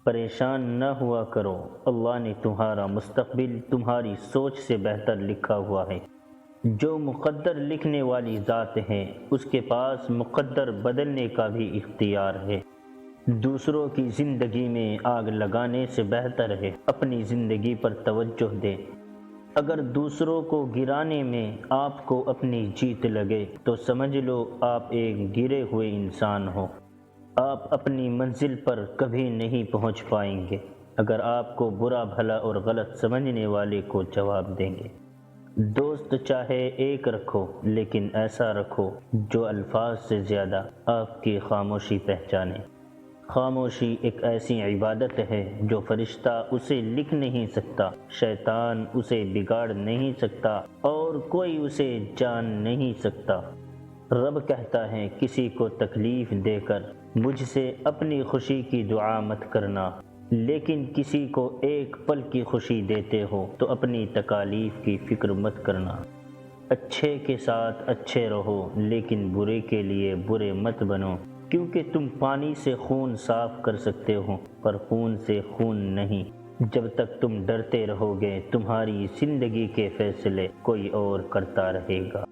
پریشان نہ ہوا کرو، اللہ نے تمہارا مستقبل تمہاری سوچ سے بہتر لکھا ہوا ہے۔ جو مقدر لکھنے والی ذات ہے اس کے پاس مقدر بدلنے کا بھی اختیار ہے۔ دوسروں کی زندگی میں آگ لگانے سے بہتر ہے اپنی زندگی پر توجہ دے۔ اگر دوسروں کو گرانے میں آپ کو اپنی جیت لگے تو سمجھ لو آپ ایک گرے ہوئے انسان ہو۔ آپ اپنی منزل پر کبھی نہیں پہنچ پائیں گے اگر آپ کو برا بھلا اور غلط سمجھنے والے کو جواب دیں گے۔ دوست چاہے ایک رکھو لیکن ایسا رکھو جو الفاظ سے زیادہ آپ کی خاموشی پہچانے۔ خاموشی ایک ایسی عبادت ہے جو فرشتہ اسے لکھ نہیں سکتا، شیطان اسے بگاڑ نہیں سکتا اور کوئی اسے جان نہیں سکتا۔ رب کہتا ہے کسی کو تکلیف دے کر مجھ سے اپنی خوشی کی دعا مت کرنا، لیکن کسی کو ایک پل کی خوشی دیتے ہو تو اپنی تکالیف کی فکر مت کرنا۔ اچھے کے ساتھ اچھے رہو لیکن برے کے لیے برے مت بنو، کیونکہ تم پانی سے خون صاف کر سکتے ہو پر خون سے خون نہیں۔ جب تک تم ڈرتے رہو گے تمہاری زندگی کے فیصلے کوئی اور کرتا رہے گا۔